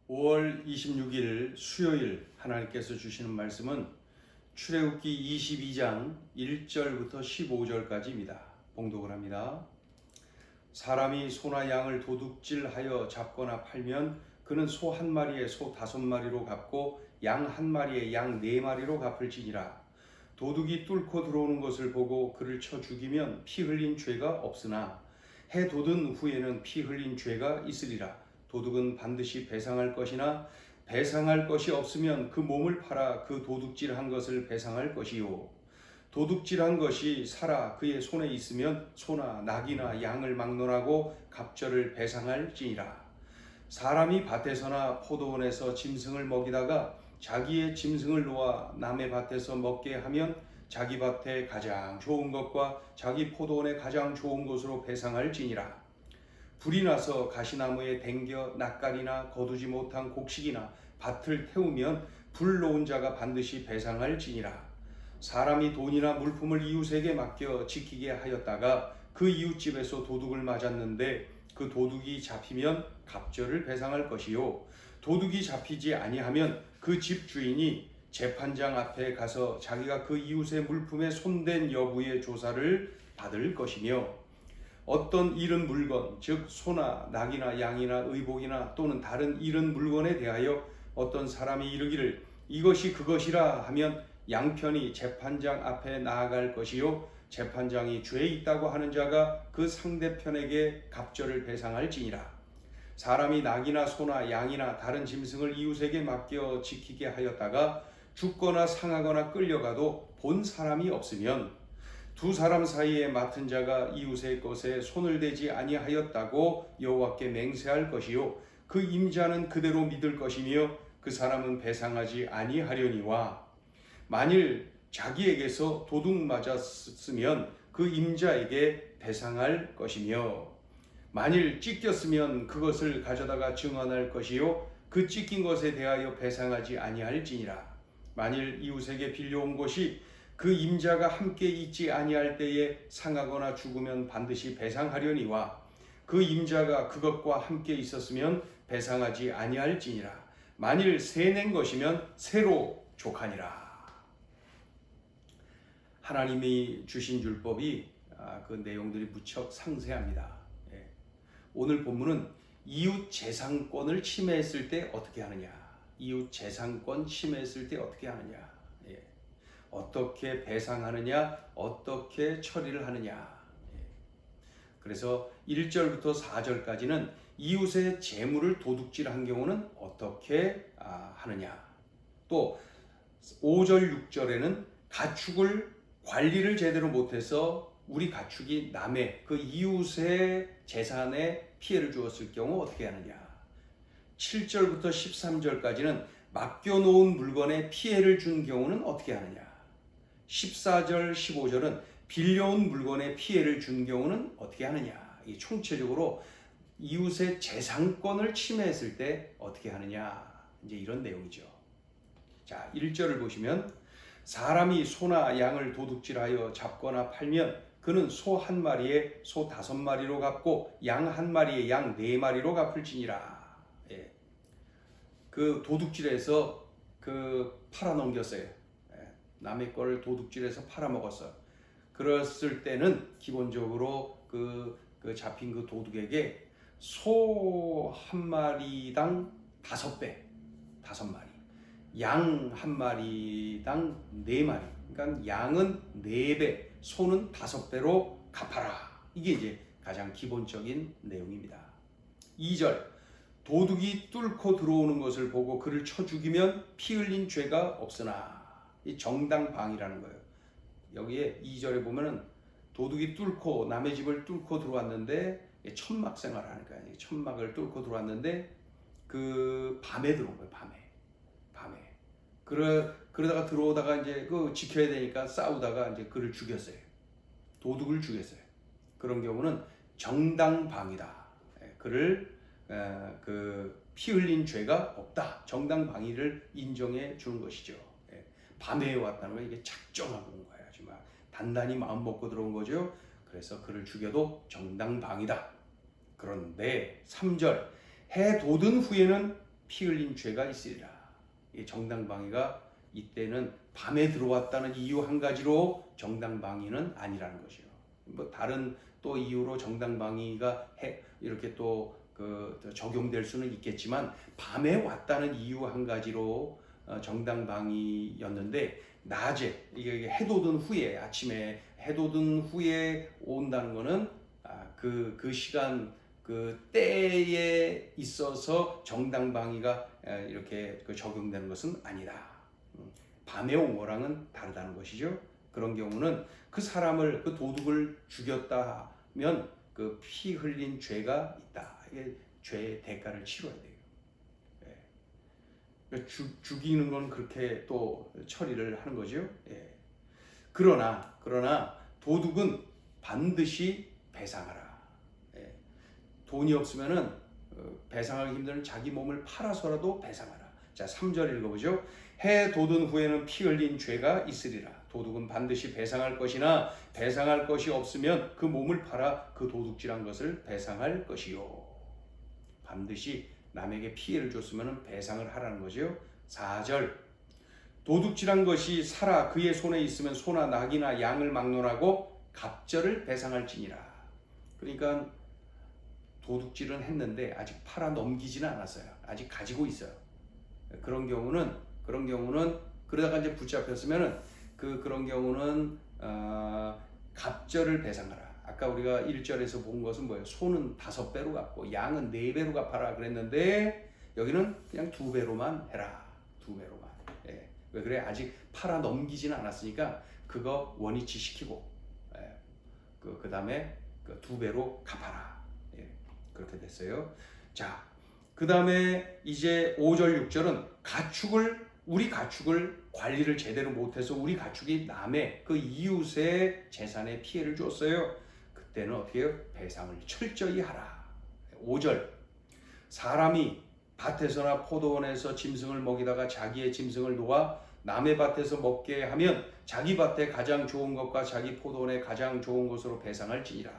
5월 26일 수요일 하나님께서 주시는 말씀은 출애굽기 22장 1절부터 15절까지입니다. 봉독을 합니다. 사람이 소나 양을 도둑질하여 잡거나 팔면 그는 소 한 마리에 소 5마리로 갚고 양 한 마리에 양 4마리로 갚을지니라. 도둑이 뚫고 들어오는 것을 보고 그를 쳐 죽이면 피 흘린 죄가 없으나 해 돋은 후에는 피 흘린 죄가 있으리라. 도둑은 반드시 배상할 것이나 배상할 것이 없으면 그 몸을 팔아 그 도둑질한 것을 배상할 것이요. 도둑질한 것이 살아 그의 손에 있으면 소나 낙이나 양을 막론하고 갑절을 배상할지니라. 사람이 밭에서나 포도원에서 짐승을 먹이다가 자기의 짐승을 놓아 남의 밭에서 먹게 하면 자기 밭에 가장 좋은 것과 자기 포도원에 가장 좋은 것으로 배상할지니라. 불이 나서 가시나무에 댕겨 낯가리나 거두지 못한 곡식이나 밭을 태우면 불 놓은 자가 반드시 배상할지니라. 사람이 돈이나 물품을 이웃에게 맡겨 지키게 하였다가 그 이웃집에서 도둑을 맞았는데 그 도둑이 잡히면 갑절을 배상할 것이요. 도둑이 잡히지 아니하면 그 집 주인이 재판장 앞에 가서 자기가 그 이웃의 물품에 손댄 여부의 조사를 받을 것이며, 어떤 잃은 물건, 즉 소나 낙이나 양이나 의복이나 또는 다른 잃은 물건에 대하여 어떤 사람이 이르기를 이것이 그것이라 하면 양편이 재판장 앞에 나아갈 것이요. 재판장이 죄 있다고 하는 자가 그 상대편에게 갑절을 배상할지니라. 사람이 낙이나 소나 양이나 다른 짐승을 이웃에게 맡겨 지키게 하였다가 죽거나 상하거나 끌려가도 본 사람이 없으면 두 사람 사이에 맡은 자가 이웃의 것에 손을 대지 아니하였다고 여호와께 맹세할 것이요. 그 임자는 그대로 믿을 것이며 그 사람은 배상하지 아니하려니와, 만일 자기에게서 도둑 맞았으면 그 임자에게 배상할 것이며, 만일 찢겼으면 그것을 가져다가 증언할 것이요. 그 찢긴 것에 대하여 배상하지 아니할지니라. 만일 이웃에게 빌려온 것이 그 임자가 함께 있지 아니할 때에 상하거나 죽으면 반드시 배상하려니와, 그 임자가 그것과 함께 있었으면 배상하지 아니할지니라. 만일 새낸 것이면 새로 족하니라. 하나님이 주신 율법이 그 내용들이 무척 상세합니다. 오늘 본문은 이웃 재산권을 침해했을 때 어떻게 하느냐, 이웃 재산권 침해했을 때 어떻게 하느냐, 어떻게 배상하느냐, 어떻게 처리를 하느냐. 그래서 1절부터 4절까지는 이웃의 재물을 도둑질한 경우는 어떻게 하느냐, 또 5절 6절에는 가축을 관리를 제대로 못해서 우리 가축이 남의 그 이웃의 재산에 피해를 주었을 경우 어떻게 하느냐, 7절부터 13절까지는 맡겨놓은 물건에 피해를 준 경우는 어떻게 하느냐, 14절 15절은 빌려온 물건에 피해를 준 경우는 어떻게 하느냐. 이 총체적으로 이웃의 재산권을 침해했을 때 어떻게 하느냐, 이제 이런 내용이죠. 자, 1절을 보시면 사람이 소나 양을 도둑질하여 잡거나 팔면 그는 소 한 마리에 소 5마리로 갚고 양 한 마리에 양 4마리로 갚을지니라. 그 도둑질해서 그 팔아넘겼어요. 남의 거를 도둑질해서 팔아먹었어요. 그랬을 때는 기본적으로 그 잡힌 그 도둑에게 소 한 마리당 5배, 5마리, 양 한 마리당 4마리, 그러니까 양은 4배, 소는 5배로 갚아라. 이게 이제 가장 기본적인 내용입니다. 2절, 도둑이 뚫고 들어오는 것을 보고 그를 쳐 죽이면 피 흘린 죄가 없으나, 이 정당방위라는 거예요. 여기에 2절에 보면은 도둑이 뚫고 남의 집을 뚫고 들어왔는데 천막 생활을 하니까 천막을 뚫고 들어왔는데 그 밤에 들어온 거예요. 밤에. 그러다가 들어오다가 이제 그 지켜야 되니까 싸우다가 이제 그를 죽였어요. 도둑을 죽였어요. 그런 경우는 정당방위다. 그를 그 피 흘린 죄가 없다. 정당방위를 인정해 주는 것이죠. 밤에 왔다는 건 이게 작정하고 온 거예요. 정말 단단히 마음 먹고 들어온 거죠. 그래서 그를 죽여도 정당방위다. 그런데 3절, 해 돋은 후에는 피 흘린 죄가 있으리라. 이 정당방위가 이때는 밤에 들어왔다는 이유 한 가지로 정당방위는 아니라는 것이요. 뭐 다른 또 이유로 정당방위가 이렇게 또 적용될 수는 있겠지만 밤에 왔다는 이유 한 가지로 정당방위였는데 낮에 이게 해돋은 후에 아침에 해돋은 후에 온다는 것은 그 시간 그 때에 있어서 정당방위가 이렇게 적용되는 것은 아니다. 밤에 온 거랑은 다르다는 것이죠. 그런 경우는 그 사람을 그 도둑을 죽였다 하면 그 피 흘린 죄가 있다. 이게 죄의 대가를 치러야 돼요. 예. 그러니까 죽이는 건 그렇게 또 처리를 하는 거죠. 예. 그러나 도둑은 반드시 배상하라. 예. 돈이 없으면은 배상하기 힘든 자기 몸을 팔아서라도 배상하라. 자, 3절 읽어보죠. 해 돋은 후에는 피 흘린 죄가 있으리라. 도둑은 반드시 배상할 것이나 배상할 것이 없으면 그 몸을 팔아 그 도둑질한 것을 배상할 것이요. 반드시 남에게 피해를 줬으면 배상을 하라는 거죠. 4절 도둑질한 것이 살아 그의 손에 있으면 소나 낙이나 양을 막론하고 갑절을 배상할지니라. 그러니까 도둑질은 했는데 아직 팔아 넘기지는 않았어요. 아직 가지고 있어요. 그런 경우는 그러다가 이제 붙잡혔으면은 그런 경우는 갑절을 배상하라. 아까 우리가 1절에서 본 것은 뭐예요? 소는 5배로 갚고 양은 4배로 갚아라 그랬는데 여기는 그냥 2배로만 해라. 2배로만. 예. 왜 그래? 아직 팔아 넘기지는 않았으니까 그거 원위치 시키고 그 다음에 2배로 갚아라. 예. 그렇게 됐어요. 자, 그 다음에 이제 5절 6절은 우리 가축을 관리를 제대로 못해서 우리 가축이 남의 그 이웃의 재산에 피해를 줬어요. 그때는 어떻게 해요? 배상을 철저히 하라. 5절 사람이 밭에서나 포도원에서 짐승을 먹이다가 자기의 짐승을 놓아 남의 밭에서 먹게 하면 자기 밭에 가장 좋은 것과 자기 포도원에 가장 좋은 것으로 배상할지니라.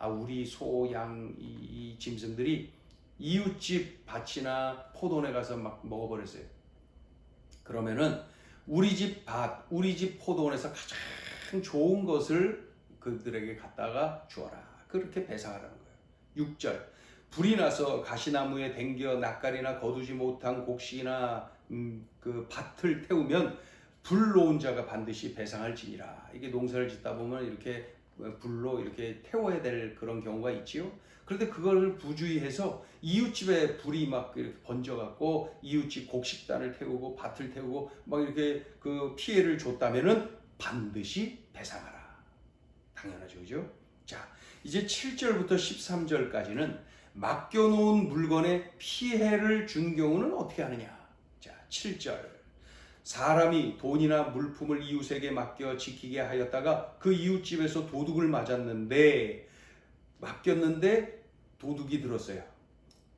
우리 소, 양, 이 짐승들이 이웃집 밭이나 포도원에 가서 막 먹어버렸어요. 그러면은 우리 집 밭, 우리 집 포도원에서 가장 좋은 것을 그들에게 갖다가 주어라. 그렇게 배상하라는 거예요. 6절 불이 나서 가시나무에 댕겨 낯가리나 거두지 못한 곡식이나 그 밭을 태우면 불 놓은 자가 반드시 배상할지니라. 이게 농사를 짓다 보면 이렇게 불로 이렇게 태워야 될 그런 경우가 있지요. 그런데 그걸 부주의해서 이웃집에 불이 막 이렇게 번져갖고 이웃집 곡식단을 태우고 밭을 태우고 막 이렇게 그 피해를 줬다면은 반드시 배상하라. 당연하죠, 그죠? 자, 이제 7절부터 13절까지는 맡겨놓은 물건에 피해를 준 경우는 어떻게 하느냐? 자, 7절. 사람이 돈이나 물품을 이웃에게 맡겨 지키게 하였다가 그 이웃집에서 도둑을 맞았는데 맡겼는데 도둑이 들었어요.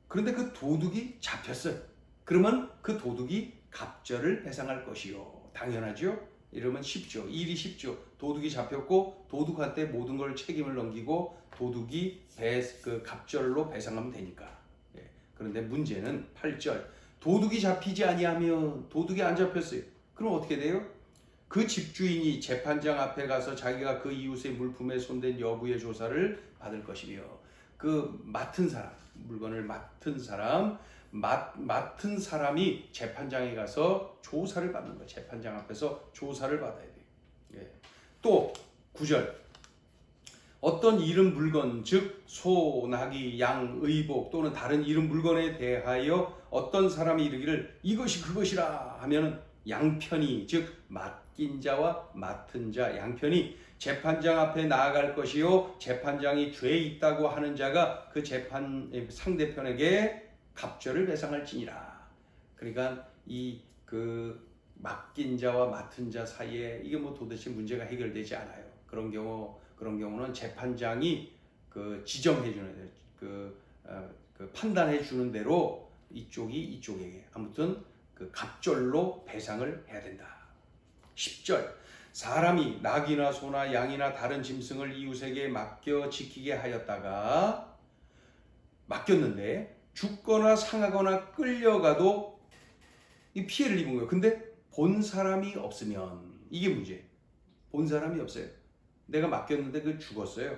그런데 그 도둑이 잡혔어요. 그러면 그 도둑이 갑절을 배상할 것이요. 당연하죠. 이러면 쉽죠. 일이 쉽죠. 도둑이 잡혔고 도둑한테 모든 걸 책임을 넘기고 도둑이 그 갑절로 배상하면 되니까. 예. 그런데 문제는 8절. 도둑이 잡히지 아니하면 도둑이 안 잡혔어요. 그럼 어떻게 돼요? 그 집주인이 재판장 앞에 가서 자기가 그 이웃의 물품에 손댄 여부의 조사를 받을 것이며 그 맡은 사람, 물건을 맡은 사람이 재판장에 가서 조사를 받는 거예요. 재판장 앞에서 조사를 받아야 돼요. 예. 또 9절 어떤 잃은 물건, 즉 소, 나귀, 양, 의복 또는 다른 잃은 물건에 대하여 어떤 사람이 이르기를 이것이 그것이라 하면은 양편이 즉 맡긴 자와 맡은 자 양편이 재판장 앞에 나아갈 것이요 재판장이 죄 있다고 하는 자가 그 재판 상대편에게 갑절을 배상할지니라. 그러니까 이 그 맡긴 자와 맡은 자 사이에 이게 뭐 도대체 문제가 해결되지 않아요. 그런 경우는 재판장이 그 지정해 주는 그 판단해 주는 대로 이쪽이 이쪽에게 아무튼 그 갑절로 배상을 해야 된다. 10절 사람이 낙이나 소나 양이나 다른 짐승을 이웃에게 맡겨 지키게 하였다가 맡겼는데 죽거나 상하거나 끌려가도 이 피해를 입은 거예요. 근데 본 사람이 없으면 이게 문제예요. 본 사람이 없어요. 내가 맡겼는데 그 죽었어요.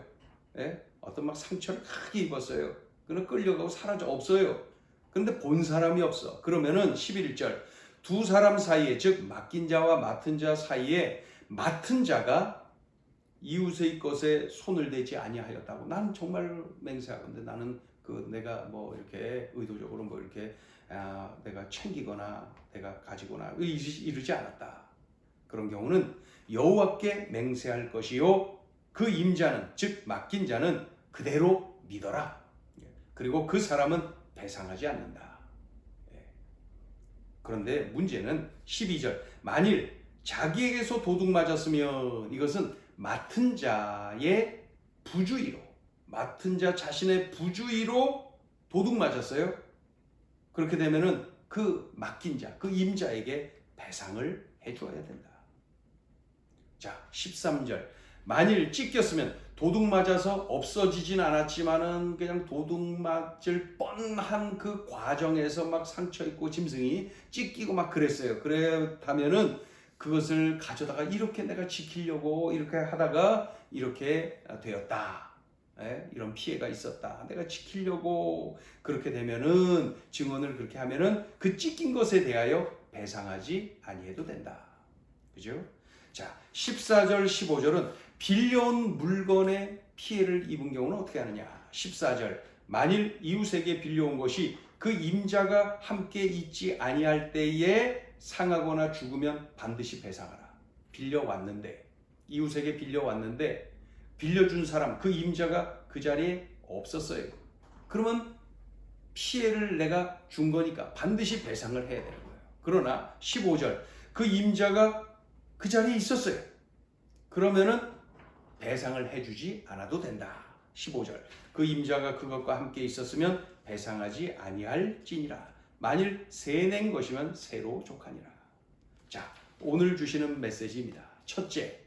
예? 어떤 막 상처를 크게 입었어요. 그는 끌려가고 사라져 없어요. 근데 본 사람이 없어. 그러면은 11절 두 사람 사이에, 즉 맡긴 자와 맡은 자 사이에 맡은 자가 이웃의 것에 손을 대지 아니하였다고. 나는 정말 맹세하건대 나는 내가 뭐 이렇게 의도적으로 뭐 이렇게 내가 챙기거나 내가 가지거나 이르지 않았다. 그런 경우는 여호와께 맹세할 것이요 그 임자는, 즉 맡긴 자는 그대로 믿어라. 그리고 그 사람은 배상하지 않는다. 그런데 문제는 12절 만일 자기에게서 도둑 맞았으면 이것은 맡은 자의 부주의로, 맡은 자 자신의 부주의로 도둑 맞았어요. 그렇게 되면은 그 맡긴 자, 그 임자에게 배상을 해줘야 된다. 자, 13절 만일 찢겼으면 도둑 맞아서 없어지진 않았지만은 그냥 도둑 맞을 뻔한 그 과정에서 막 상처 입고 짐승이 찢기고 막 그랬어요. 그렇다면은 그것을 가져다가 이렇게 내가 지키려고 이렇게 하다가 이렇게 되었다. 이런 피해가 있었다. 내가 지키려고 그렇게 되면은 증언을 그렇게 하면은 그 찢긴 것에 대하여 배상하지 아니해도 된다. 그죠? 자, 14절, 15절은 빌려온 물건에 피해를 입은 경우는 어떻게 하느냐? 14절 만일 이웃에게 빌려온 것이 그 임자가 함께 있지 아니할 때에 상하거나 죽으면 반드시 배상하라. 빌려왔는데, 이웃에게 빌려왔는데 빌려준 사람, 그 임자가 그 자리에 없었어요. 그러면 피해를 내가 준 거니까 반드시 배상을 해야 되는 거예요. 그러나 15절 그 임자가 그 자리에 있었어요. 그러면은 배상을 해주지 않아도 된다. 15절 그 임자가 그것과 함께 있었으면 배상하지 아니할지니라. 만일 새낸 것이면 새로 족하니라. 자, 오늘 주시는 메시지입니다. 첫째,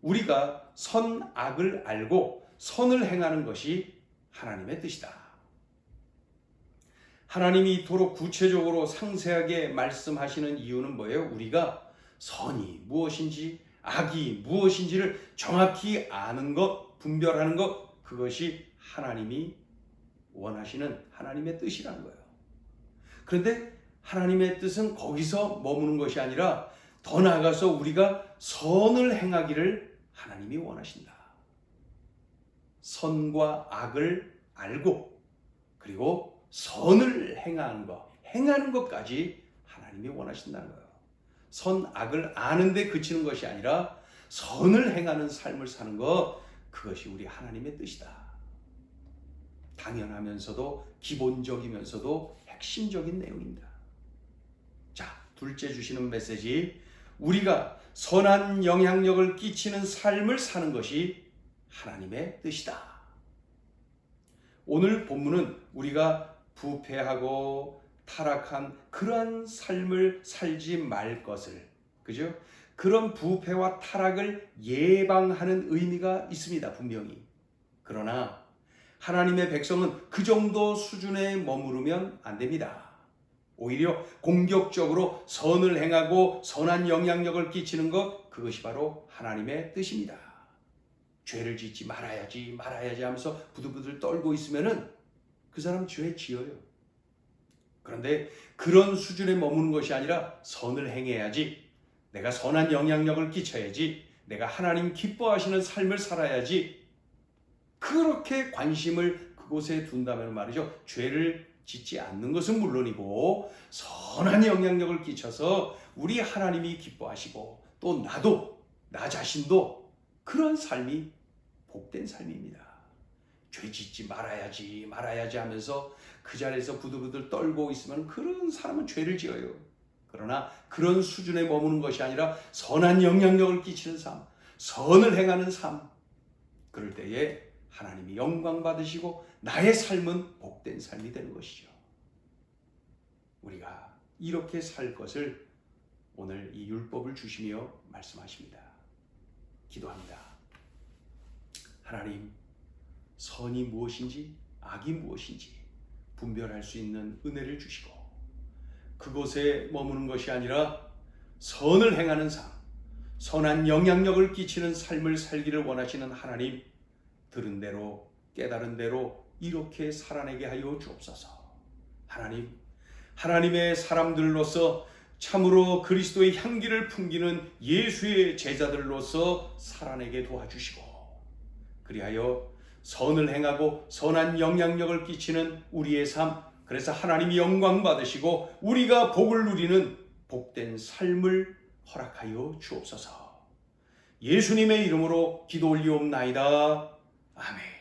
우리가 선악을 알고 선을 행하는 것이 하나님의 뜻이다. 하나님이 이토록 구체적으로 상세하게 말씀하시는 이유는 뭐예요? 우리가 선이 무엇인지 악이 무엇인지를 정확히 아는 것, 분별하는 것, 그것이 하나님이 원하시는 하나님의 뜻이라는 거예요. 그런데 하나님의 뜻은 거기서 머무는 것이 아니라 더 나아가서 우리가 선을 행하기를 하나님이 원하신다. 선과 악을 알고 그리고 선을 행하는 것까지 하나님이 원하신다는 거예요. 선악을 아는데 그치는 것이 아니라 선을 행하는 삶을 사는 것, 그것이 우리 하나님의 뜻이다. 당연하면서도 기본적이면서도 핵심적인 내용입니다. 자, 둘째 주시는 메시지, 우리가 선한 영향력을 끼치는 삶을 사는 것이 하나님의 뜻이다. 오늘 본문은 우리가 부패하고 타락한 그러한 삶을 살지 말 것을, 그죠? 그런 부패와 타락을 예방하는 의미가 있습니다, 분명히. 그러나 하나님의 백성은 그 정도 수준에 머무르면 안 됩니다. 오히려 공격적으로 선을 행하고 선한 영향력을 끼치는 것, 그것이 바로 하나님의 뜻입니다. 죄를 짓지 말아야지 하면서 부들부들 떨고 있으면은 그 사람 죄 지어요. 그런데 그런 수준에 머무는 것이 아니라 선을 행해야지, 내가 선한 영향력을 끼쳐야지, 내가 하나님 기뻐하시는 삶을 살아야지, 그렇게 관심을 그곳에 둔다면 말이죠, 죄를 짓지 않는 것은 물론이고 선한 영향력을 끼쳐서 우리 하나님이 기뻐하시고 또 나도, 나 자신도 그런 삶이 복된 삶입니다. 죄 짓지 말아야지 하면서 그 자리에서 부들부들 떨고 있으면 그런 사람은 죄를 지어요. 그러나 그런 수준에 머무는 것이 아니라 선한 영향력을 끼치는 삶, 선을 행하는 삶, 그럴 때에 하나님이 영광 받으시고 나의 삶은 복된 삶이 되는 것이죠. 우리가 이렇게 살 것을 오늘 이 율법을 주시며 말씀하십니다. 기도합니다. 하나님, 선이 무엇인지 악이 무엇인지 분별할 수 있는 은혜를 주시고 그곳에 머무는 것이 아니라 선을 행하는 삶, 선한 영향력을 끼치는 삶을 살기를 원하시는 하나님, 들은 대로 깨달은 대로 이렇게 살아내게 하여 주옵소서. 하나님, 하나님의 사람들로서 참으로 그리스도의 향기를 풍기는 예수의 제자들로서 살아내게 도와주시고 그리하여 선을 행하고 선한 영향력을 끼치는 우리의 삶, 그래서 하나님이 영광 받으시고 우리가 복을 누리는 복된 삶을 허락하여 주옵소서. 예수님의 이름으로 기도 올리옵나이다. 아멘.